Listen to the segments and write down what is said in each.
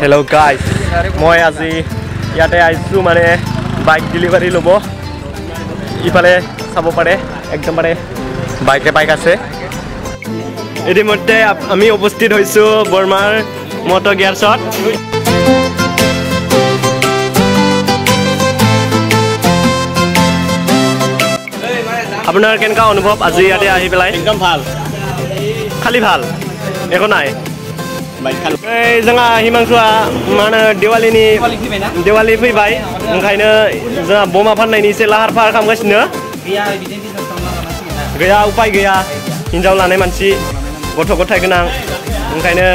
Hello guys, মই আজি ইয়াতে আইছো মানে বাইক ডেলিভারি লব ইফালে চাব পারে একদম মানে বাইক আছে ইতিমধ্যে আমি উপস্থিত হইছো বর্মার মোটো গিয়ারছত আপনার কেনকা অনুভব আজি ইয়াতে আহি পেলাই একদম ভাল খালি ভাল একো নাই এই जोंहा हिमांसुआ माने दिवाली फैबाय ओंखायनो जोंहा बमा फाननायनि एसे लाहार फाहार खालामगासिनो गैया उपाय गैया हिनजाव लानाय मानसि गथ' गथाय गोनां ओंखायनो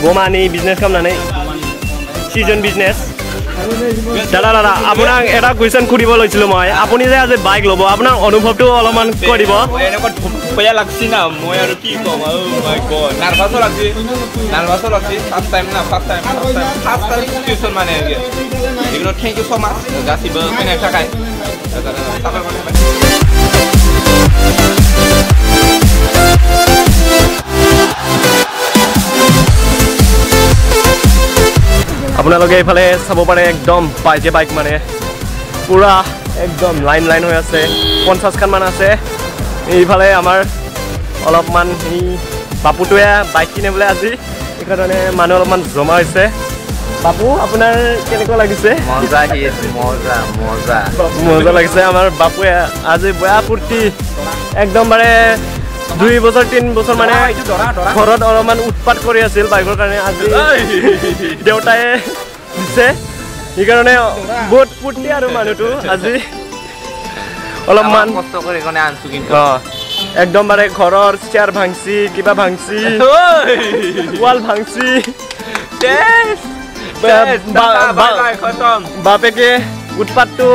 बमानि बिजनेस खालामनानै सिजन बिजनेस দাদা আপোনাক এটা কোৱেশ্চন সুধিব লৈছিলো মই আপুনি যে আজি বাইক ল'ব আপোনাৰ অনুভৱটো অলপমান কৈ দিব এনেকুৱা পয়া লাগছি না মই আৰু কি কম ও মাই গড নাৰ্ভাসো লাগছি ফার্স্ট টাইম টিউশন মানে এগুলো থ্যাংক ইউ সো মাচ গাসিবো ফেনাय थाखाय আপোনালোকে ইফালে চাব পাৰে একদম পাইজে বাইক মানে পুৰা একদম লাইন হৈ আছে 50 খান মান আছে এইফালে আমাৰ অলপমান এই বাপুটোৱে বাইক কিনে বলে আজি এইকাৰণে মানুহ অলপমান জমা হৈছে বাপু আপোনাৰ কেনেকুৱা লাগিছে মজা লাগিছে আমাৰ বাপুৱে আজি বয়া ফুৰ্তি একদম bare 2 বছৰ 3 বছৰ মানে ঘৰত অলপমান উৎপাত কৰি আছিল বাইকৰ কাৰণে আজি দেউতাই দিছে এইকাৰণে বহুত ফুৰ্তি আৰু মানুহটো আজি অলপমান কষ্ট কৰি কোনে আনছো কিন্তু একদম bare ঘৰৰ চেয়াৰ ভাঙছি কিবা ভাঙছি ওয়াল ভাঙছি বাপেকে উৎপাতটো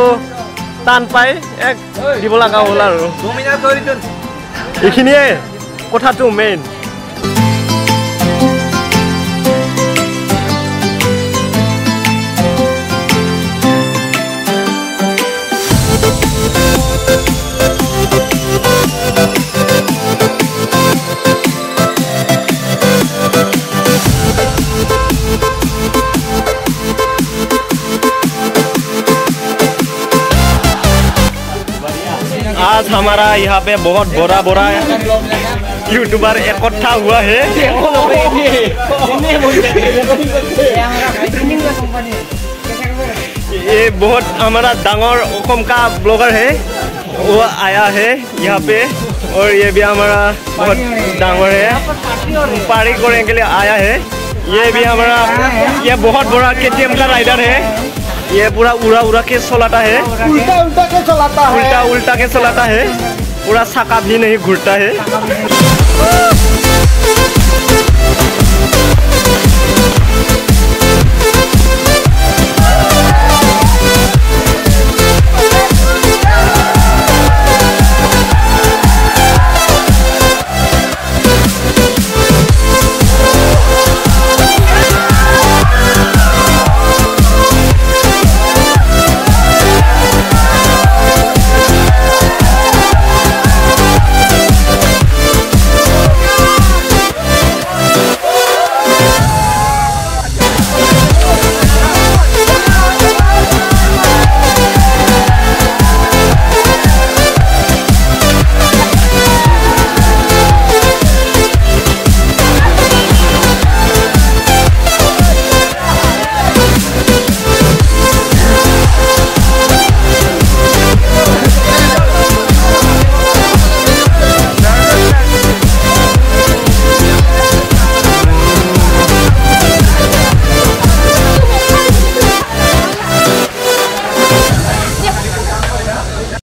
টান পাই এক দিব লাগা হ'ল আৰু 2 মিনিট কৰিছোন এইখিনিয়ে কথাটো মেইন आज हमारा यहाँ पे बहुत बड़ा यूट्यूबर इकट्ठा हुआ है ये बहुत हमारा डांगर ओखम का ब्लॉगर है वो आया है यहाँ पे और ये भी हमारा बहुत डांगर है पार्टी करने के लिए आया है ये भी हमारा ये बहुत बड़ा KTM का राइडर है ये पूरा उड़ा के चलाता है उल्टा के चलाता है पूरा साका भी नहीं घूरता है